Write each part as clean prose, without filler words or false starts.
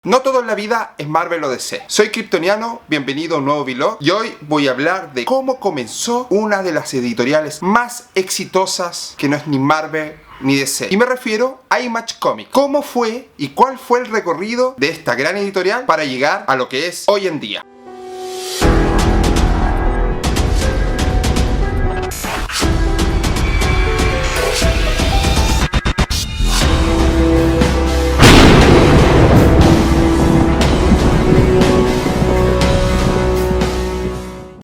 No todo en la vida es Marvel o DC. Soy Kryptoniano, bienvenido a un nuevo vlog y hoy voy a hablar de cómo comenzó una de las editoriales más exitosas que no es ni Marvel ni DC. Y me refiero a Image Comics. ¿Cómo fue y cuál fue el recorrido de esta gran editorial para llegar a lo que es hoy en día?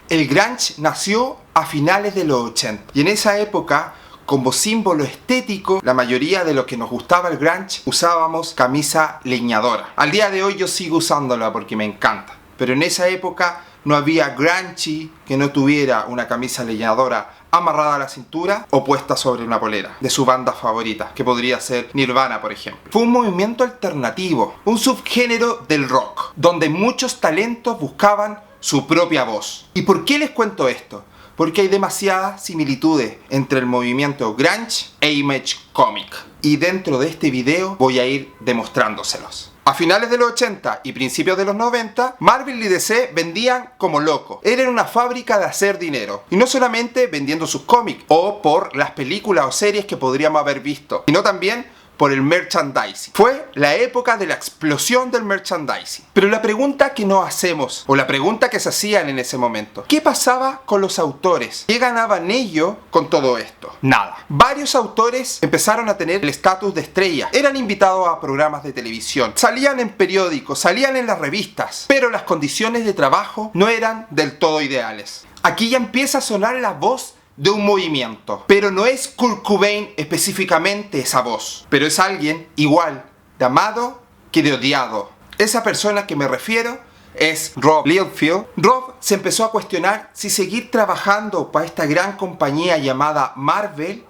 El grunge nació a finales de los 80 y en esa época, como símbolo estético, la mayoría de los que nos gustaba el grunge usábamos camisa leñadora. Al día de hoy yo sigo usándola porque me encanta, pero en esa época no había grunge que no tuviera una camisa leñadora amarrada a la cintura o puesta sobre una polera de su banda favorita, que podría ser Nirvana, por ejemplo. Fue un movimiento alternativo, un subgénero del rock, donde muchos talentos buscaban su propia voz. ¿Y por qué les cuento esto? Porque hay demasiadas similitudes entre el movimiento grunge e Image Comics. Y dentro de este video voy a ir demostrándoselos. A finales de los 80 y principios de los 90, Marvel y DC vendían como locos. Eran una fábrica de hacer dinero. Y no solamente vendiendo sus cómics o por las películas o series que podríamos haber visto, sino también por el merchandising. Fue la época de la explosión del merchandising. Pero la pregunta que nos hacemos, o la pregunta que se hacían en ese momento, ¿qué pasaba con los autores? ¿Qué ganaban ellos con todo esto? Nada. Varios autores empezaron a tener el estatus de estrella. Eran invitados a programas de televisión, salían en periódicos, salían en las revistas, pero las condiciones de trabajo no eran del todo ideales. Aquí ya empieza a sonar la voz de un movimiento, pero no es Kurt Cobain específicamente esa voz, pero es alguien igual de amado que de odiado. Esa persona que me refiero es Rob Liefeld. Rob se empezó a cuestionar si seguir trabajando para esta gran compañía llamada Marvel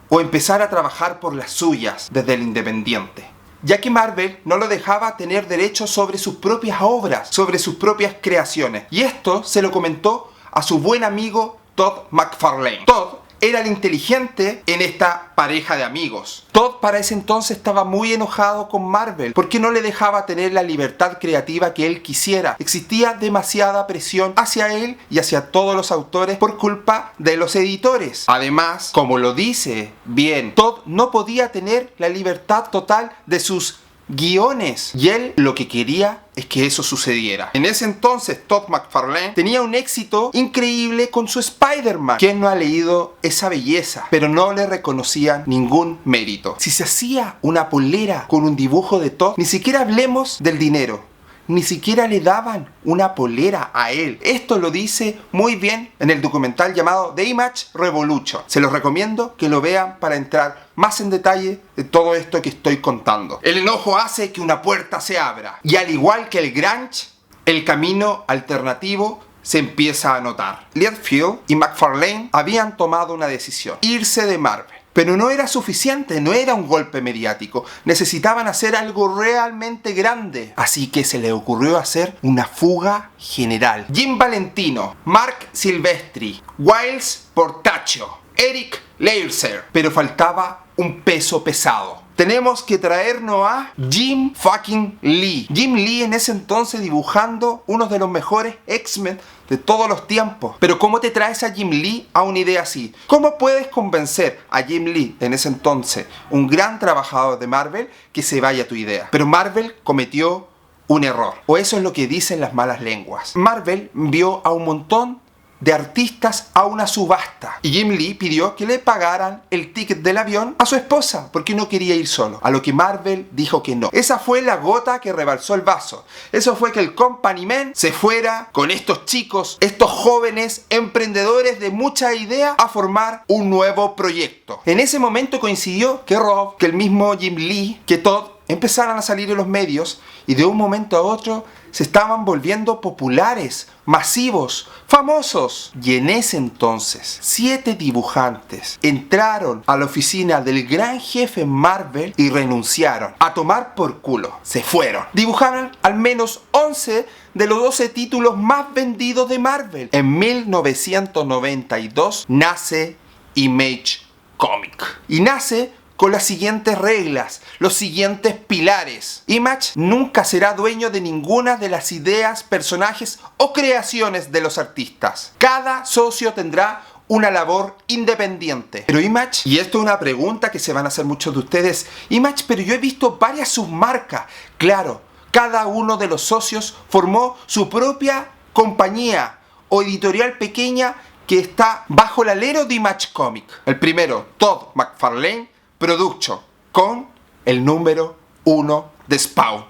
o empezar a trabajar por las suyas desde el independiente, ya que Marvel no lo dejaba tener derechos sobre sus propias obras, sobre sus propias creaciones, y esto se lo comentó a su buen amigo Todd McFarlane. Todd era el inteligente en esta pareja de amigos. Todd para ese entonces estaba muy enojado con Marvel porque no le dejaba tener la libertad creativa que él quisiera. Existía demasiada presión hacia él y hacia todos los autores por culpa de los editores. Además, como lo dice bien, Todd no podía tener la libertad total de sus guiones y él lo que quería es que eso sucediera. En ese entonces Todd McFarlane tenía un éxito increíble con su Spider-Man. ¿Quién no ha leído esa belleza? Pero no le reconocían ningún mérito. Si se hacía una polera con un dibujo de Todd, ni siquiera hablemos del dinero, ni siquiera le daban una polera a él. Esto lo dice muy bien en el documental llamado The Image Revolution. Se los recomiendo que lo vean para entrar más en detalle de todo esto que estoy contando. El enojo hace que una puerta se abra. Y al igual que el grunge, el camino alternativo se empieza a notar. Liefeld y McFarlane habían tomado una decisión: irse de Marvel. Pero no era suficiente, no era un golpe mediático. Necesitaban hacer algo realmente grande. Así que se les ocurrió hacer una fuga general. Jim Valentino, Mark Silvestri, Giles Portacio, Eric Leirser. Pero faltaba un peso pesado. Tenemos que traernos a Jim fucking Lee. Jim Lee en ese entonces dibujando uno de los mejores X-Men de todos los tiempos. Pero ¿cómo te traes a Jim Lee a una idea así? ¿Cómo puedes convencer a Jim Lee, en ese entonces un gran trabajador de Marvel, que se vaya a tu idea? Pero Marvel cometió un error, o eso es lo que dicen las malas lenguas. Marvel envió a un montón de artistas a una subasta y Jim Lee pidió que le pagaran el ticket del avión a su esposa porque no quería ir solo, a lo que Marvel dijo que no. Esa fue la gota que rebalsó el vaso. Eso fue que el Company Man se fuera con estos chicos, estos jóvenes emprendedores de mucha idea, a formar un nuevo proyecto. En ese momento coincidió que Rob, que el mismo Jim Lee, que Todd empezaron a salir en los medios y de un momento a otro se estaban volviendo populares, masivos, famosos. Y en ese entonces 7 dibujantes entraron a la oficina del gran jefe Marvel y renunciaron a tomar por culo. Se fueron. Dibujaron al menos 11 de los 12 títulos más vendidos de Marvel. En 1992 nace Image Comics. Y nace con las siguientes reglas, los siguientes pilares. Image nunca será dueño de ninguna de las ideas, personajes o creaciones de los artistas. Cada socio tendrá una labor independiente. Pero Image, y esto es una pregunta que se van a hacer muchos de ustedes, Image, pero yo he visto varias submarcas. Claro, cada uno de los socios formó su propia compañía o editorial pequeña que está bajo el alero de Image Comics. El primero, Todd McFarlane Production, con el número 1 de Spawn.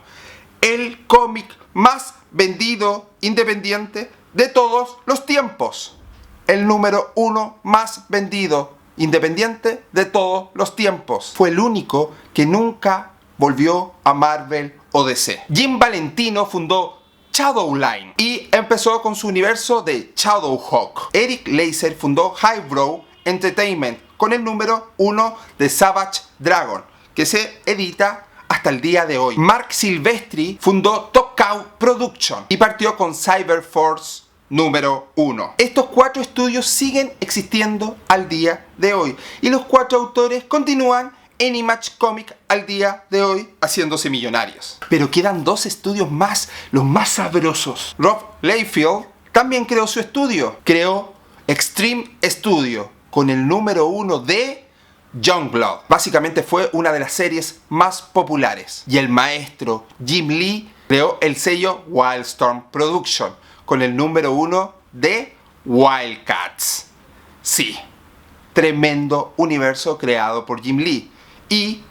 El cómic más vendido independiente de todos los tiempos. El número 1 más vendido independiente de todos los tiempos. Fue el único que nunca volvió a Marvel o DC. Jim Valentino fundó Shadowline y empezó con su universo de Shadowhawk. Eric Laser fundó Highbrow Entertainment con el número 1 de Savage Dragon, que se edita hasta el día de hoy. Mark Silvestri fundó Top Cow Production y partió con Cyberforce número 1. Estos 4 estudios siguen existiendo al día de hoy y los 4 autores continúan en Image Comics al día de hoy haciéndose millonarios. Pero quedan 2 estudios más, los más sabrosos. Rob Liefeld también creó su estudio. Creó Extreme Studio con el número 1 de Youngblood. Básicamente fue una de las series más populares. Y el maestro Jim Lee creó el sello Wildstorm Production con el número 1 de Wildcats. Sí, tremendo universo creado por Jim Lee. Y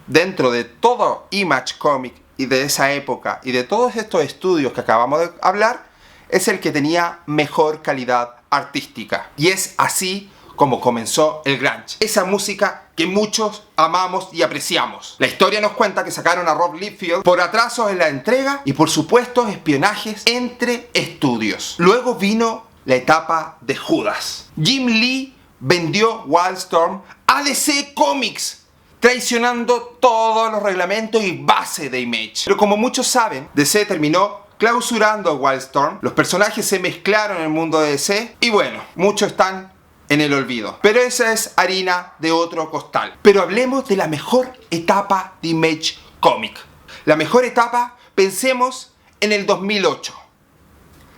dentro de todo Image Comics y de esa época y de todos estos estudios que acabamos de hablar, es el que tenía mejor calidad artística. Y es así como comenzó el grunge. Esa música que muchos amamos y apreciamos. La historia nos cuenta que sacaron a Rob Liefeld por atrasos en la entrega y por supuesto espionajes entre estudios. Luego vino la etapa de Judas. Jim Lee vendió Wildstorm a DC Comics, traicionando todos los reglamentos y base de Image. Pero como muchos saben, DC terminó clausurando a Wildstorm, los personajes se mezclaron en el mundo de DC y bueno, muchos están en el olvido. Pero esa es harina de otro costal. Pero hablemos de la mejor etapa de Image Comics. La mejor etapa, pensemos en el 2008.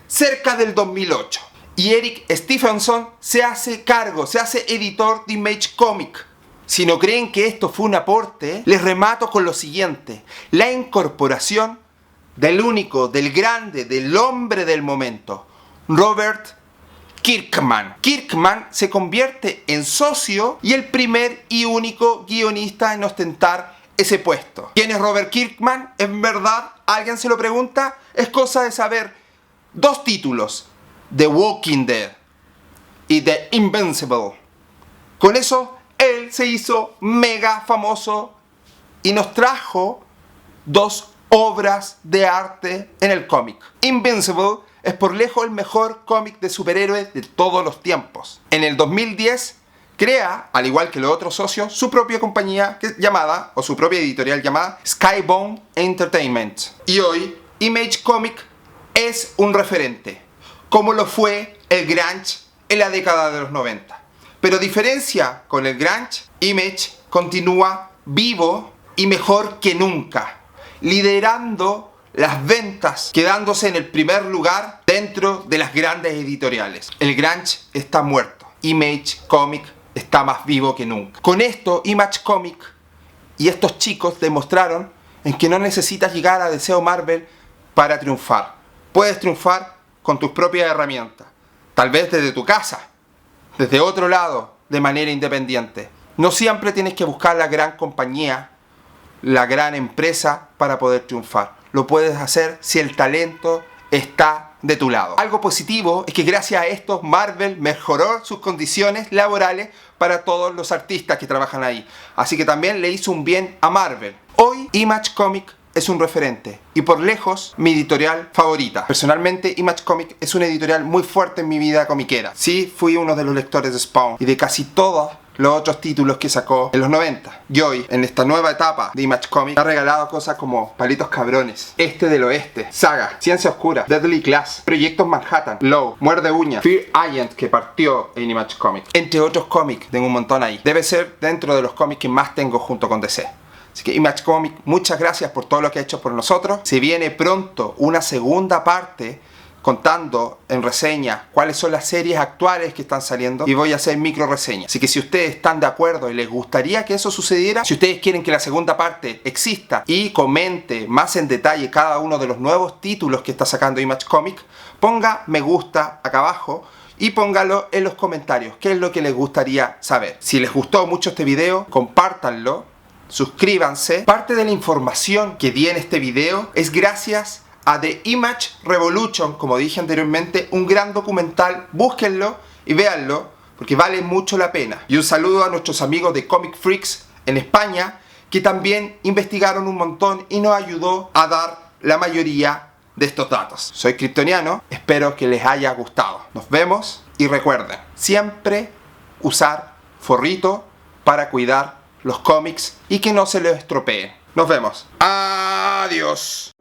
Cerca del 2008. Y Eric Stephenson se hace cargo, se hace editor de Image Comics. Si no creen que esto fue un aporte, les remato con lo siguiente. La incorporación del único, del grande, del hombre del momento, Robert Kirkman. Kirkman se convierte en socio y el primer y único guionista en ostentar ese puesto. ¿Quién es Robert Kirkman? ¿En verdad alguien se lo pregunta? Es cosa de saber 2 títulos: The Walking Dead y The Invincible. Con eso él se hizo mega famoso y nos trajo 2 obras de arte en el cómic. Invincible es por lejos el mejor cómic de superhéroes de todos los tiempos. En el 2010 crea, al igual que los otros socios, su propia compañía llamada, o su propia editorial llamada Skybound Entertainment. Y hoy Image Comics es un referente, como lo fue el grunge en la década de los 90. Pero a diferencia con el grunge, Image continúa vivo y mejor que nunca, liderando las ventas, quedándose en el primer lugar dentro de las grandes editoriales. El grunge está muerto. Image Comics está más vivo que nunca. Con esto, Image Comics y estos chicos demostraron en que no necesitas llegar a DC o Marvel para triunfar. Puedes triunfar con tus propias herramientas. Tal vez desde tu casa, desde otro lado, de manera independiente. No siempre tienes que buscar la gran compañía, la gran empresa para poder triunfar. Lo puedes hacer si el talento está de tu lado. Algo positivo es que gracias a esto Marvel mejoró sus condiciones laborales para todos los artistas que trabajan ahí. Así que también le hizo un bien a Marvel. Hoy Image Comics es un referente y por lejos mi editorial favorita. Personalmente Image Comics es una editorial muy fuerte en mi vida comiquera. Sí, fui uno de los lectores de Spawn y de casi todos los otros títulos que sacó en los 90. Y hoy, en esta nueva etapa de Image Comics, me ha regalado cosas como Palitos Cabrones, Este del Oeste, Saga, Ciencia Oscura, Deadly Class, Proyectos Manhattan, Low, Muerde Uña, Fear Agent, que partió en Image Comics, entre otros cómics. Tengo un montón ahí. Debe ser dentro de los cómics que más tengo junto con DC. Así que Image Comics, muchas gracias por todo lo que ha hecho por nosotros. Se viene pronto una segunda parte contando en reseña cuáles son las series actuales que están saliendo, y voy a hacer micro reseñas. Así que si ustedes están de acuerdo y les gustaría que eso sucediera, si ustedes quieren que la segunda parte exista y comente más en detalle cada uno de los nuevos títulos que está sacando Image Comics, ponga me gusta acá abajo y póngalo en los comentarios qué es lo que les gustaría saber. Si les gustó mucho este video, compártanlo, suscríbanse. Parte de la información que di en este video es gracias a The Image Revolution, como dije anteriormente, un gran documental. Búsquenlo y véanlo porque vale mucho la pena. Y un saludo a nuestros amigos de Comic Freaks en España, que también investigaron un montón y nos ayudó a dar la mayoría de estos datos. Soy Kryptoniano, espero que les haya gustado. Nos vemos y recuerden, siempre usar forrito para cuidar los cómics y que no se les estropeen. Nos vemos. Adiós.